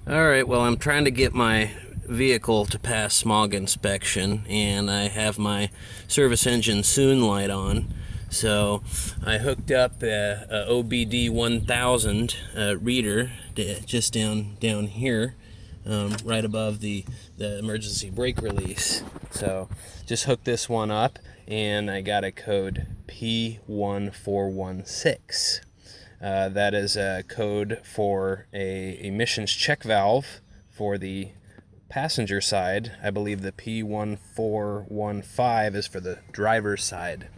Alright, well, I'm trying to get my vehicle to pass smog inspection, and I have my service engine soon light on. So I hooked up a OBD 1000 reader just down here, right above the emergency brake release. So just hooked this one up, and I got a code P1416. That is a code for a emissions check valve for the passenger side. I believe the P1415 is for the driver's side.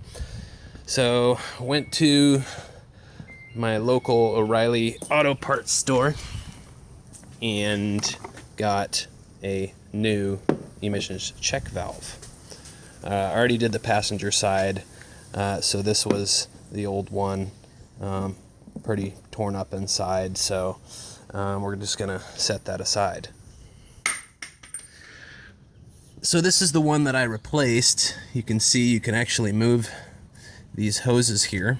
So went to my local O'Reilly Auto Parts store and got a new emissions check valve. I already did the passenger side, so this was the old one. Pretty torn up inside, so we're just gonna set that aside. So this is the one that I replaced. You can see you can actually move these hoses here,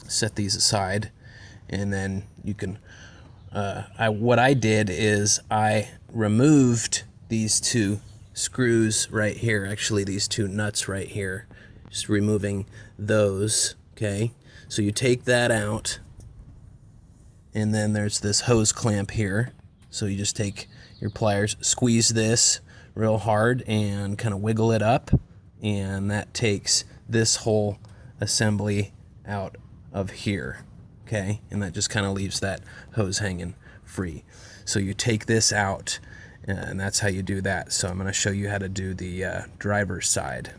set these aside, and then you can what I did is I removed these two screws right here, actually these two nuts right here, just removing those. Okay, so you take that out, and then there's this hose clamp here. So you just take your pliers, squeeze this real hard, and kind of wiggle it up, and that takes this whole assembly out of here. Okay, and that just kind of leaves that hose hanging free. So you take this out, and that's how you do that. So I'm going to show you how to do the driver's side.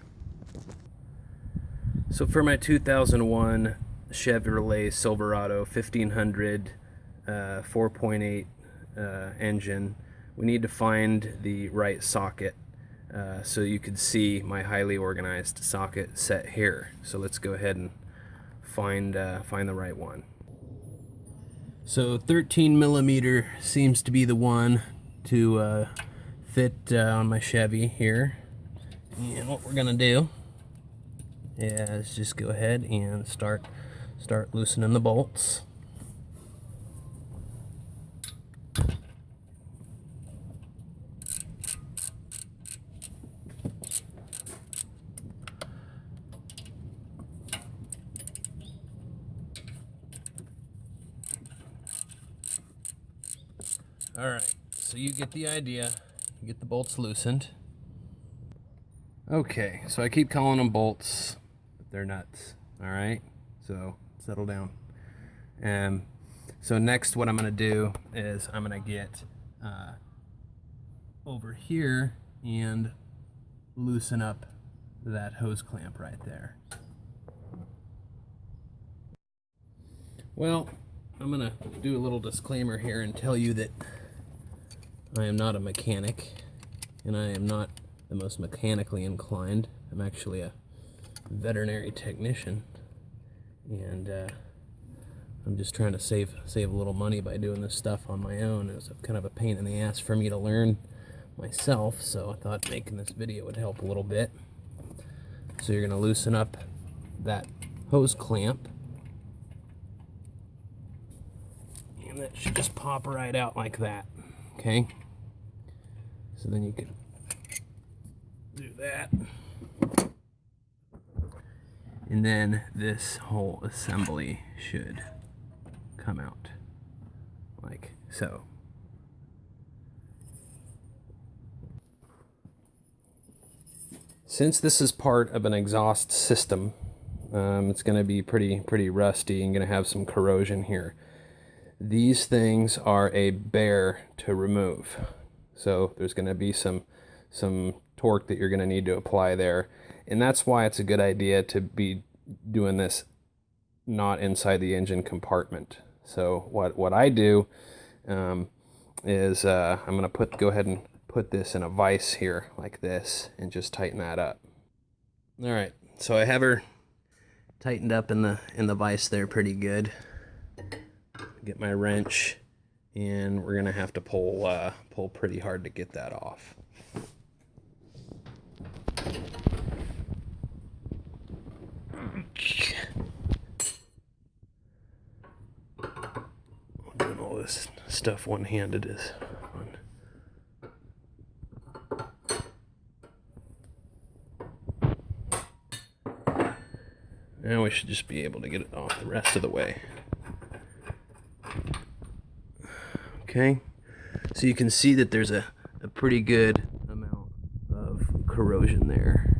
So for my 2001 Chevrolet Silverado 1500 4.8 engine, we need to find the right socket. So you can see my highly organized socket set here. So let's go ahead and find the right one. So 13 millimeter seems to be the one to fit on my Chevy here. And what we're gonna do is just go ahead and start loosening the bolts. Alright, so you get the idea. You get the bolts loosened. Okay, so I keep calling them bolts, but they're nuts. Alright, so settle down. So next what I'm going to do is I'm going to get over here and loosen up that hose clamp right there. Well, I'm going to do a little disclaimer here and tell you that I am not a mechanic, and I am not the most mechanically inclined. I'm actually a veterinary technician, and I'm just trying to save a little money by doing this stuff on my own. It was kind of a pain in the ass for me to learn myself, so I thought making this video would help a little bit. So you're going to loosen up that hose clamp, and that should just pop right out like that. Okay, so then you can do that, and then this whole assembly should come out like so. Since this is part of an exhaust system, it's going to be pretty rusty and going to have some corrosion here. These things are a bear to remove, so there's going to be some torque that you're going to need to apply there, and that's why it's a good idea to be doing this not inside the engine compartment. So what I do is I'm going to go ahead and put this in a vise here like this and just tighten that up. All right, so I have her tightened up in the vise there pretty good. Get my wrench, and we're gonna have to pull pretty hard to get that off. Doing all this stuff one-handed is fun. Now we should just be able to get it off the rest of the way. Okay, so you can see that there's a pretty good amount of corrosion there,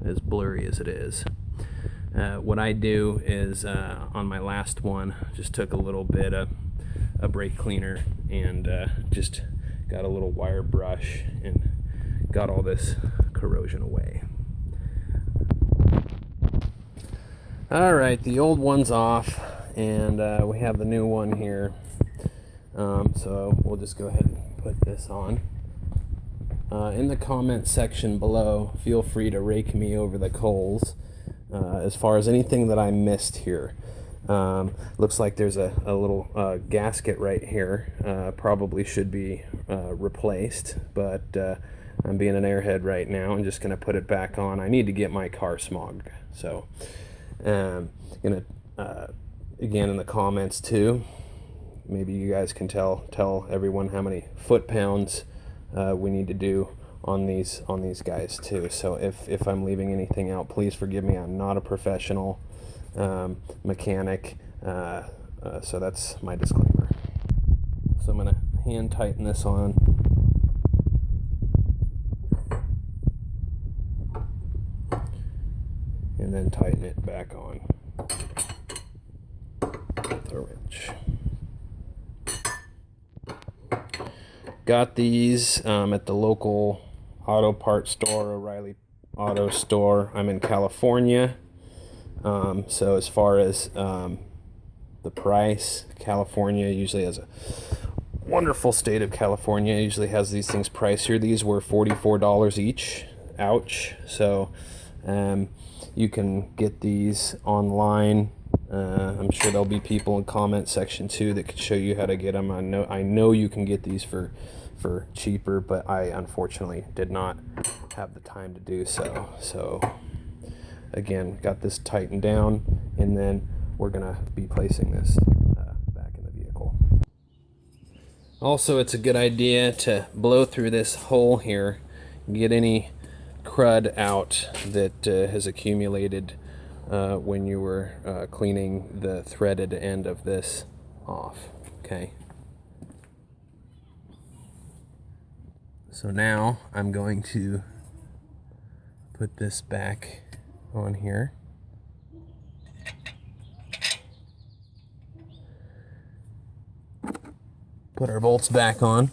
as blurry as it is. What I do is, on my last one, just took a little bit of a brake cleaner and just got a little wire brush and got all this corrosion away. Alright, the old one's off, and we have the new one here. So we'll just go ahead and put this on. In the comment section below, feel free to rake me over the coals as far as anything that I missed here. Looks like there's a little gasket right here. Probably should be replaced, but I'm being an airhead right now and just going to put it back on. I need to get my car smogged. So again, in the comments too, maybe you guys can tell everyone how many foot-pounds we need to do on these guys too. So if I'm leaving anything out, please forgive me. I'm not a professional mechanic, so that's my disclaimer. So I'm gonna hand tighten this on. And then tighten it back on with a wrench. Got these at the local auto parts store, O'Reilly Auto Store. I'm in California, so as far as the price, California usually has a wonderful state of California usually has these things pricier. These were $44 each. Ouch. So you can get these online. I'm sure there'll be people in comment section too that could show you how to get them. I know you can get these for cheaper, but I unfortunately did not have the time to do so. So again, got this tightened down, and then we're gonna be placing this back in the vehicle. Also, it's a good idea to blow through this hole here, get any crud out that has accumulated when you were cleaning the threaded end of this off. Okay. So now I'm going to put this back on here. Put our bolts back on.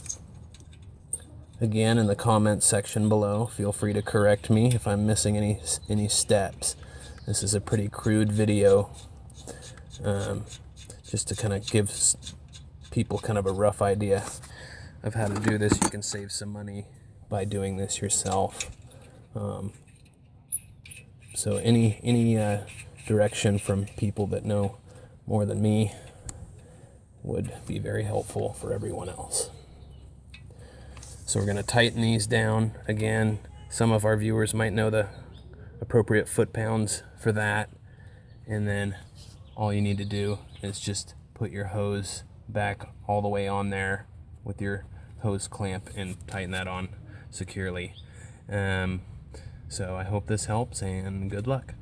Again, in the comments section below, feel free to correct me if I'm missing any steps. This is a pretty crude video, just to kind of give people kind of a rough idea of how to do this. You can save some money by doing this yourself. So any direction from people that know more than me would be very helpful for everyone else. So we're going to tighten these down. Again, some of our viewers might know the appropriate foot-pounds for that. And then all you need to do is just put your hose back all the way on there with your hose clamp and tighten that on securely. So I hope this helps, and good luck.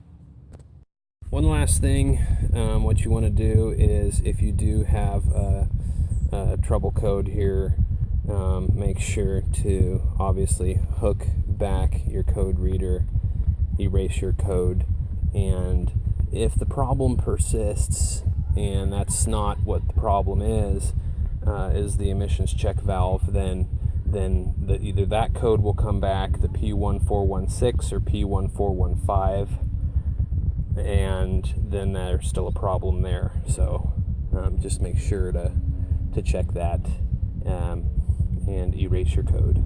One last thing, what you want to do is, if you do have a trouble code here, make sure to obviously hook back your code reader, erase your code, and if the problem persists and that's not what the problem is the emissions check valve, then either that code will come back, the P1416 or P1415, and then there's still a problem there. So just make sure to check that and erase your code.